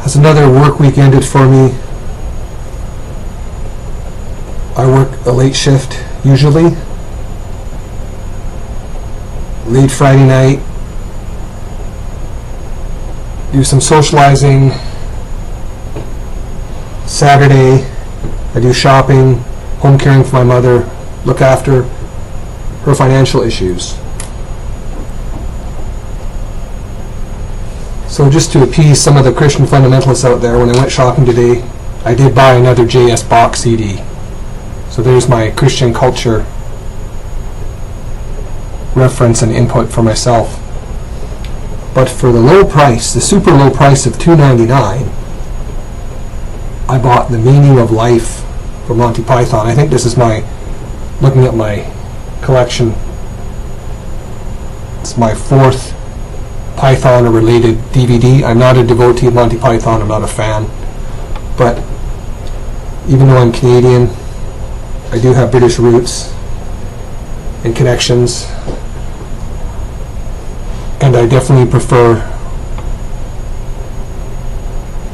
As another work week ended for me, I work a late shift usually. Late Friday night, do some socializing. Saturday, I do shopping, home caring for my mother, look after her financial issues. So just to appease some of the Christian fundamentalists out there, when I went shopping today, I did buy another J.S. Bach CD. So there's my Christian culture reference and input for myself. But for the low price, the super low price of $2.99, I bought The Meaning of Life from Monty Python. I think this is looking at my collection, it's my fourth Python-related DVD. I'm not a devotee of Monty Python, I'm not a fan. But even though I'm Canadian, I do have British roots and connections. And I definitely prefer,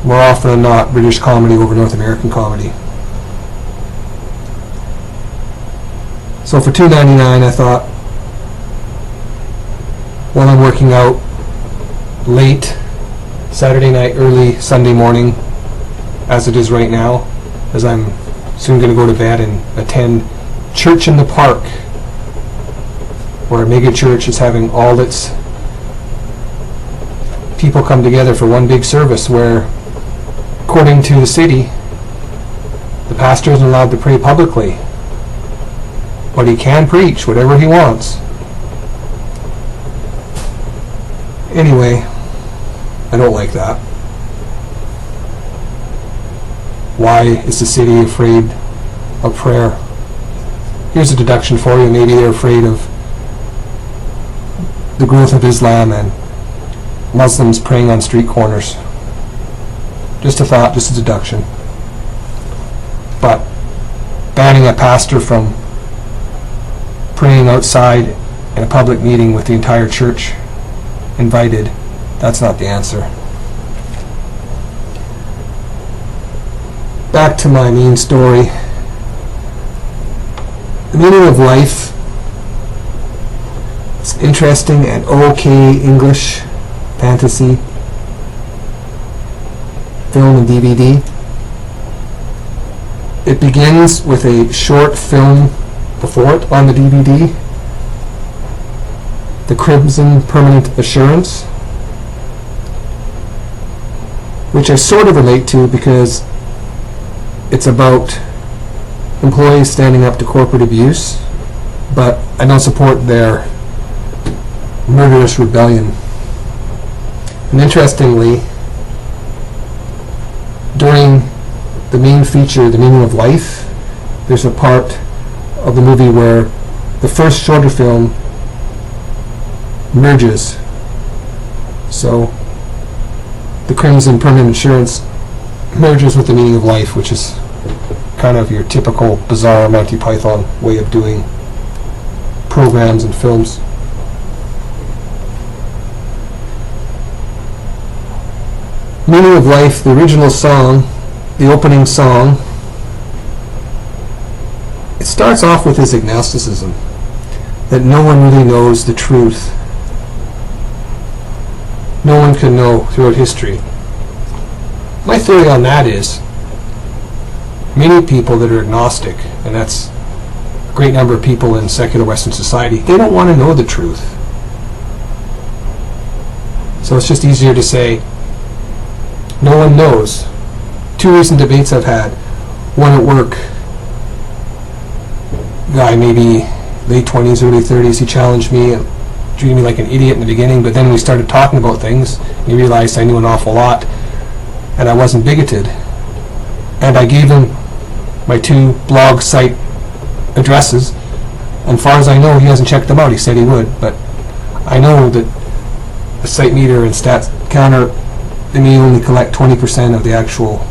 more often than not, British comedy over North American comedy. So for $2.99, I thought, while I'm working out late Saturday night, early Sunday morning, as it is right now, as I'm soon going to go to bed and attend Church in the Park, where a mega church is having all its people come together for one big service, where, according to the city, the pastor isn't allowed to pray publicly, but he can preach whatever he wants. Anyway, I don't like that. Why is the city afraid of prayer? Here's a deduction for you. Maybe they're afraid of the growth of Islam and Muslims praying on street corners. Just a thought, just a deduction. But banning a pastor from praying outside in a public meeting with the entire church invited, that's not the answer. Back to my main story. The Meaning of Life. It's interesting and okay English fantasy film and DVD. It begins with a short film before it on the DVD, The Crimson Permanent Assurance, which I sort of relate to because it's about employees standing up to corporate abuse, but I don't support their murderous rebellion. And interestingly, during the main feature, The Meaning of Life, there's a part of the movie where the first shorter film merges. So The Crimson Permanent Insurance merges with The Meaning of Life, which is kind of your typical bizarre Monty Python way of doing programs and films. Meaning of Life, the original song, the opening song, it starts off with his agnosticism, that no one really knows the truth. No one can know throughout history. My theory on that is, many people that are agnostic, and that's a great number of people in secular Western society, they don't want to know the truth. So it's just easier to say, no one knows. Two recent debates I've had, one at work, guy maybe late 20s, early 30s, he challenged me and treated me like an idiot in the beginning, but then we started talking about things, and he realized I knew an awful lot, and I wasn't bigoted. And I gave him my two blog site addresses, and as far as I know, he hasn't checked them out. He said he would, but I know that the site meter and stats counter, they may only collect 20% of the actual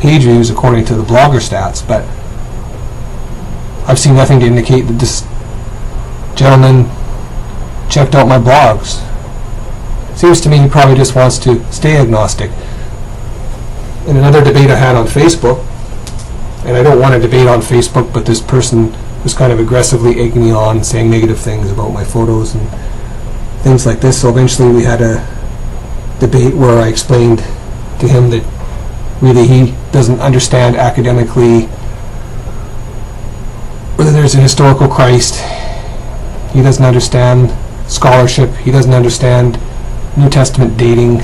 page views according to the blogger stats, but I've seen nothing to indicate that this gentleman checked out my blogs. Seems to me he probably just wants to stay agnostic. In another debate I had on Facebook, and I don't want to debate on Facebook, but this person was kind of aggressively egging me on, saying negative things about my photos and things like this. So eventually we had a debate where I explained to him that really he doesn't understand academically whether there's a historical Christ. He doesn't understand scholarship. He doesn't understand New Testament dating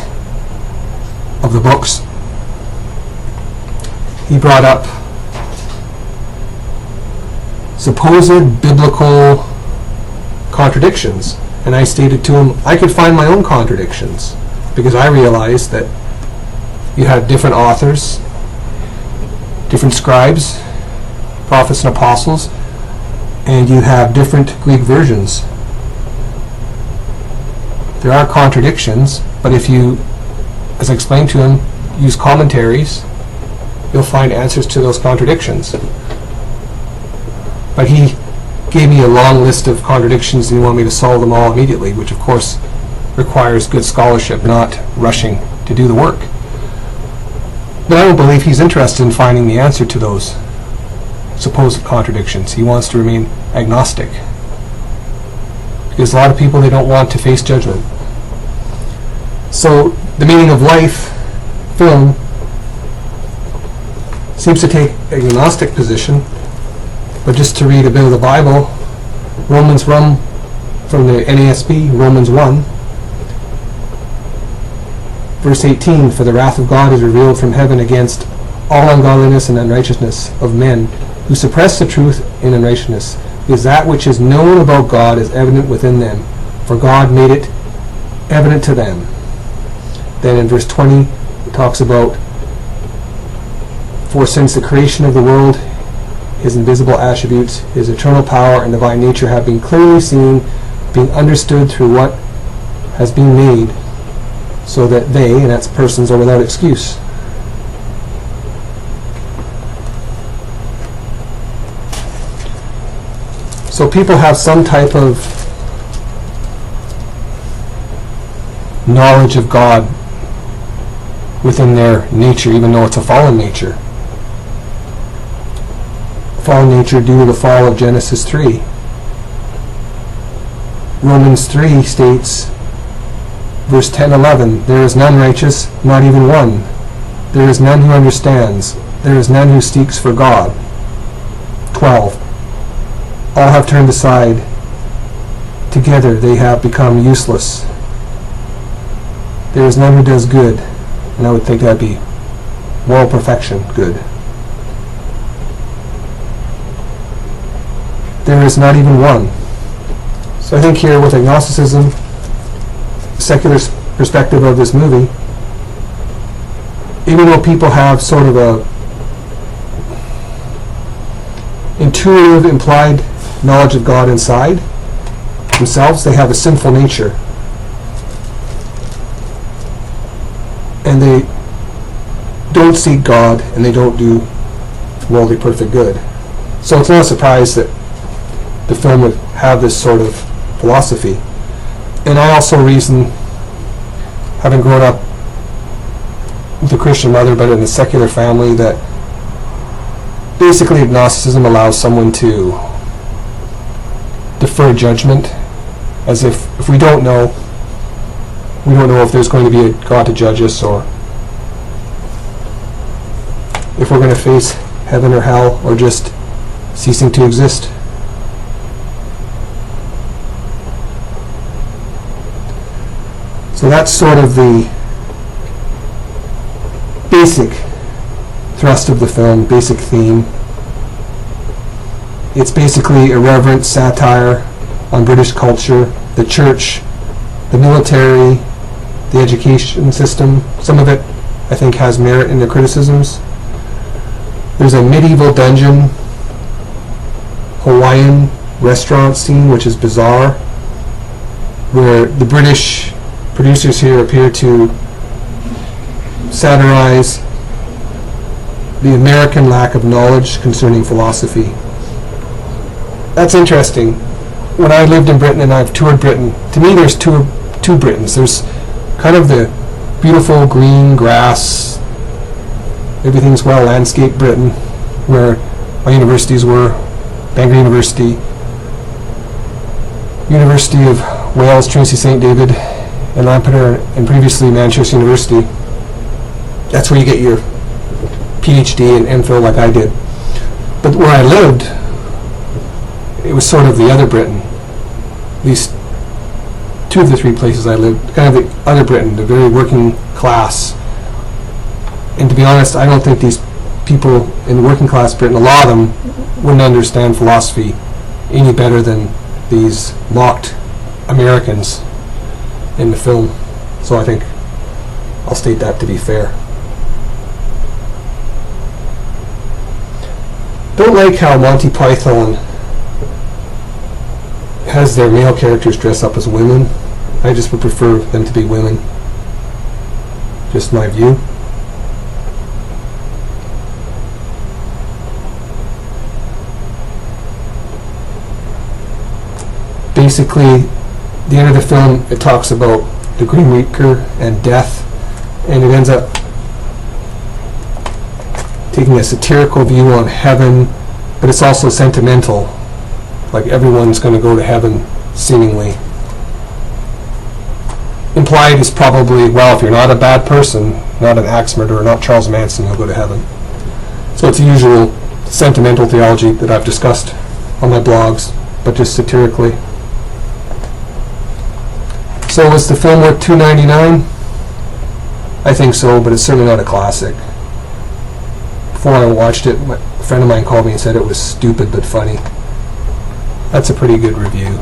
of the books. He brought up supposed biblical contradictions, and I stated to him I could find my own contradictions, because I realized that you had different authors, different scribes, prophets and apostles, and you have different Greek versions. There are contradictions, but if you, as I explained to him, use commentaries, you'll find answers to those contradictions. But he gave me a long list of contradictions and he wanted me to solve them all immediately, which of course requires good scholarship, not rushing to do the work. But I don't believe he's interested in finding the answer to those supposed contradictions. He wants to remain agnostic. Because a lot of people, they don't want to face judgment. So the Meaning of Life film seems to take an agnostic position. But just to read a bit of the Bible, Romans 1 from the NASB, Romans 1, verse 18, for the wrath of God is revealed from heaven against all ungodliness and unrighteousness of men who suppress the truth in unrighteousness, because that which is known about God is evident within them, for God made it evident to them. Then in verse 20, it talks about, for since the creation of the world, his invisible attributes, his eternal power and divine nature have been clearly seen, being understood through what has been made, so that they, and that's persons, are without excuse. So people have some type of knowledge of God within their nature, even though it's a fallen nature. Fallen nature due to the fall of Genesis 3. Romans 3 states, verse 10-11, there is none righteous, not even one. There is none who understands. There is none who seeks for God. 12. All have turned aside. Together they have become useless. There is none who does good. And I would think that would be moral perfection, good. There is not even one. So I think here with agnosticism, secular perspective of this movie, even though people have sort of a intuitive, implied knowledge of God inside themselves, they have a sinful nature. And they don't seek God, and they don't do morally perfect good. So it's not a surprise that the film would have this sort of philosophy. And I also reason, having grown up with a Christian mother but in a secular family, that basically agnosticism allows someone to defer judgment, as if we don't know if there's going to be a God to judge us, or if we're going to face heaven or hell, or just ceasing to exist. So that's sort of the basic thrust of the film, basic theme. It's basically irreverent satire on British culture, the church, the military, the education system. Some of it, I think, has merit in the criticisms. There's a medieval dungeon, Hawaiian restaurant scene, which is bizarre, where the British producers here appear to satirize the American lack of knowledge concerning philosophy. That's interesting. When I lived in Britain and I've toured Britain, to me there's two Britons. There's kind of the beautiful green grass Everything's well landscaped Britain, where my universities were, Bangor University, University of Wales, Trinity St. David, and Lampeter, and previously Manchester University. That's where you get your PhD and MPhil like I did. But where I lived, it was sort of the other Britain. At least two of the three places I lived, kind of the other Britain, the very working class. And to be honest, I don't think these people in working class Britain, a lot of them wouldn't understand philosophy any better than these mocked Americans in the film. So I think I'll state that to be fair. Don't like how Monty Python has their male characters dress up as women. I just would prefer them to be women. Just my view. Basically, the end of the film, it talks about the Green Reaper and death, and it ends up taking a satirical view on heaven, but it's also sentimental. Like everyone's going to go to heaven, seemingly. Implied is probably, well, if you're not a bad person, not an axe murderer, not Charles Manson, you'll go to heaven. So it's the usual sentimental theology that I've discussed on my blogs, but just satirically. So was the film worth $2.99? I think so, but it's certainly not a classic. Before I watched it, a friend of mine called me and said it was stupid but funny. That's a pretty good review.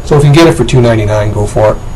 So if you can get it for $2.99, go for it.